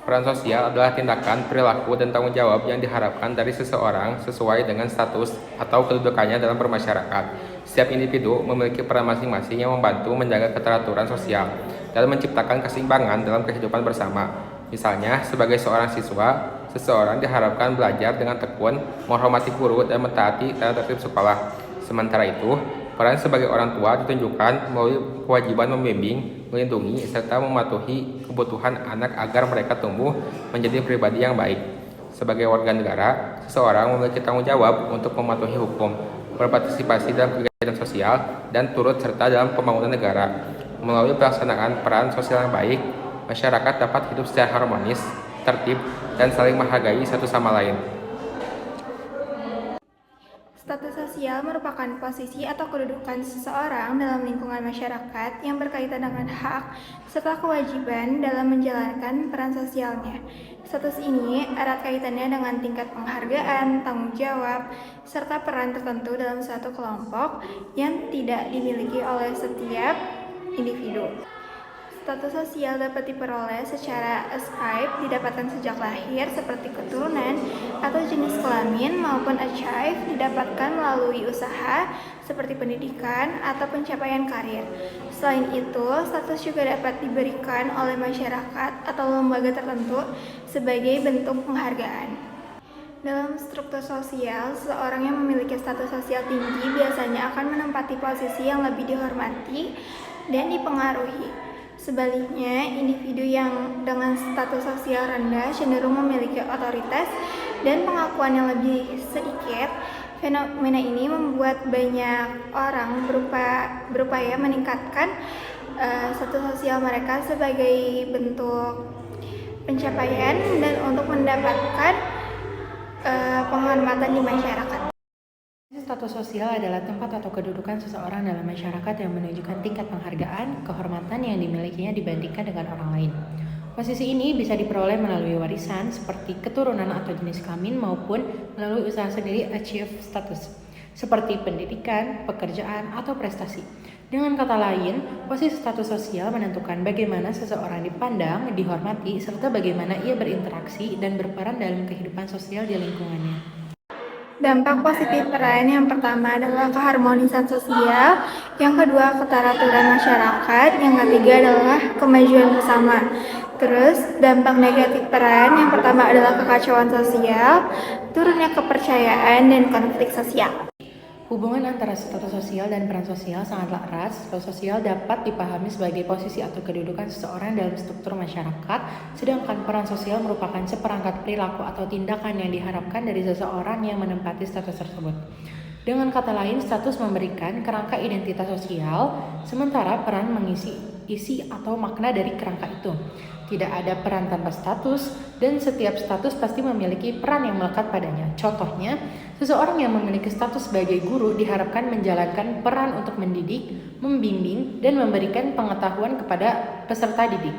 Peran sosial adalah tindakan, perilaku, dan tanggung jawab yang diharapkan dari seseorang sesuai dengan status atau kedudukannya dalam bermasyarakat. Setiap individu memiliki peran masing-masing yang membantu menjaga keteraturan sosial dan menciptakan keseimbangan dalam kehidupan bersama. Misalnya, sebagai seorang siswa, seseorang diharapkan belajar dengan tekun, menghormati guru, dan mentaati tata tertib sekolah. Sementara itu, peran sebagai orang tua ditunjukkan melalui kewajiban membimbing, melindungi, serta mematuhi kebutuhan anak agar mereka tumbuh menjadi pribadi yang baik. Sebagai warga negara, seseorang memiliki tanggung jawab untuk mematuhi hukum, berpartisipasi dalam kegiatan sosial, dan turut serta dalam pembangunan negara. Melalui pelaksanaan peran sosial yang baik, masyarakat dapat hidup secara harmonis, tertib, dan saling menghargai satu sama lain. Status sosial merupakan posisi atau kedudukan seseorang dalam lingkungan masyarakat yang berkaitan dengan hak serta kewajiban dalam menjalankan peran sosialnya. Status ini erat kaitannya dengan tingkat penghargaan, tanggung jawab, serta peran tertentu dalam suatu kelompok yang tidak dimiliki oleh setiap individu. Status sosial dapat diperoleh secara ascribe, didapatkan sejak lahir seperti keturunan atau jenis kelamin, maupun achieve, didapatkan melalui usaha seperti pendidikan atau pencapaian karir. Selain itu, status juga dapat diberikan oleh masyarakat atau lembaga tertentu sebagai bentuk penghargaan. Dalam struktur sosial, seseorang yang memiliki status sosial tinggi biasanya akan menempati posisi yang lebih dihormati dan dipengaruhi. Sebaliknya, individu yang dengan status sosial rendah cenderung memiliki otoritas dan pengakuan yang lebih sedikit. Fenomena ini membuat banyak orang berupaya meningkatkan status sosial mereka sebagai bentuk pencapaian dan untuk mendapatkan penghormatan di masyarakat. Status sosial adalah tempat atau kedudukan seseorang dalam masyarakat yang menunjukkan tingkat penghargaan, kehormatan yang dimilikinya dibandingkan dengan orang lain. Posisi ini bisa diperoleh melalui warisan seperti keturunan atau jenis kelamin maupun melalui usaha sendiri achieve status seperti pendidikan, pekerjaan, atau prestasi. Dengan kata lain, posisi status sosial menentukan bagaimana seseorang dipandang, dihormati, serta bagaimana ia berinteraksi dan berperan dalam kehidupan sosial di lingkungannya. Dampak positif peran yang pertama adalah keharmonisan sosial, yang kedua keteraturan masyarakat, yang ketiga adalah kemajuan bersama. Terus dampak negatif peran yang pertama adalah kekacauan sosial, turunnya kepercayaan dan konflik sosial. Hubungan antara status sosial dan peran sosial sangatlah erat. Status sosial dapat dipahami sebagai posisi atau kedudukan seseorang dalam struktur masyarakat, sedangkan peran sosial merupakan seperangkat perilaku atau tindakan yang diharapkan dari seseorang yang menempati status tersebut. Dengan kata lain, status memberikan kerangka identitas sosial, sementara peran mengisi isi atau makna dari kerangka itu. Tidak ada peran tanpa status, dan setiap status pasti memiliki peran yang melekat padanya. Contohnya, seseorang yang memiliki status sebagai guru diharapkan menjalankan peran untuk mendidik, membimbing, dan memberikan pengetahuan kepada peserta didik.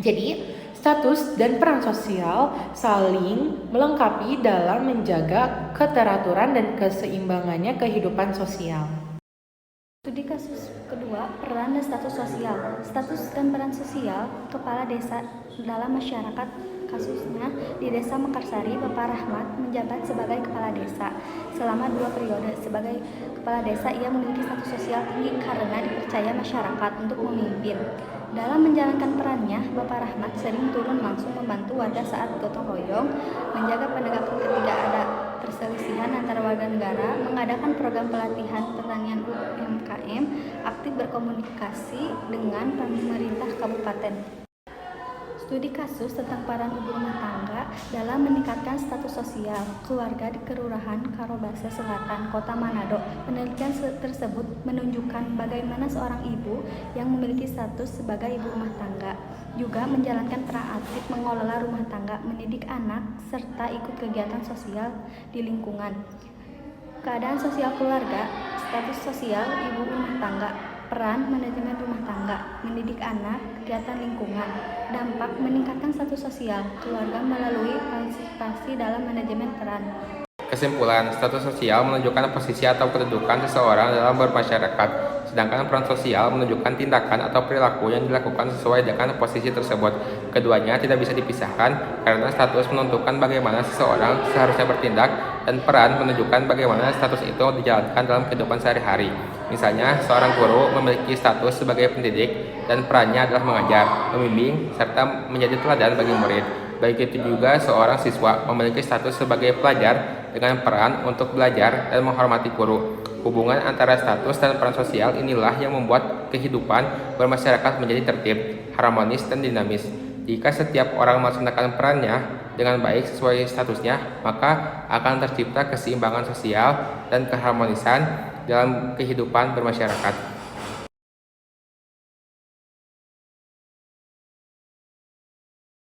Jadi, status dan peran sosial saling melengkapi dalam menjaga keteraturan dan keseimbangannya kehidupan sosial. Studi kasus kedua, peran dan status sosial. Status dan peran sosial kepala desa dalam masyarakat. Kasusnya di Desa Mekarsari, Bapak Rahmat menjabat sebagai kepala desa selama 2 periode. Sebagai kepala desa, ia memiliki status sosial tinggi karena dipercaya masyarakat untuk memimpin. Dalam menjalankan perannya, Bapak Rahmat sering turun langsung membantu warga saat gotong royong, menjaga penegakan ketika ada perselisihan antara warga negara, mengadakan program pelatihan pertanian UMKM, aktif berkomunikasi dengan pemerintah kabupaten. Studi kasus tentang peran ibu rumah tangga dalam meningkatkan status sosial keluarga di Kelurahan Karobase Selatan, Kota Manado. Penelitian tersebut menunjukkan bagaimana seorang ibu yang memiliki status sebagai ibu rumah tangga juga menjalankan peran aktif mengelola rumah tangga, mendidik anak, serta ikut kegiatan sosial di lingkungan. Keadaan sosial keluarga, status sosial ibu rumah tangga, peran manajemen rumah tangga, mendidik anak, kegiatan lingkungan. Dampak meningkatkan status sosial keluarga melalui partisipasi dalam manajemen peran. Kesimpulan, status sosial menunjukkan posisi atau kedudukan seseorang dalam bermasyarakat. sedangkan peran sosial menunjukkan tindakan atau perilaku yang dilakukan sesuai dengan posisi tersebut. Keduanya tidak bisa dipisahkan karena status menentukan bagaimana seseorang seharusnya bertindak dan peran menunjukkan bagaimana status itu dijalankan dalam kehidupan sehari-hari. Misalnya, seorang guru memiliki status sebagai pendidik dan perannya adalah mengajar, membimbing, serta menjadi teladan bagi murid. Baik itu juga seorang siswa memiliki status sebagai pelajar dengan peran untuk belajar dan menghormati guru. Hubungan antara status dan peran sosial inilah yang membuat kehidupan bermasyarakat menjadi tertib, harmonis, dan dinamis. Jika setiap orang melaksanakan perannya dengan baik sesuai statusnya, maka akan tercipta keseimbangan sosial dan keharmonisan dalam kehidupan bermasyarakat.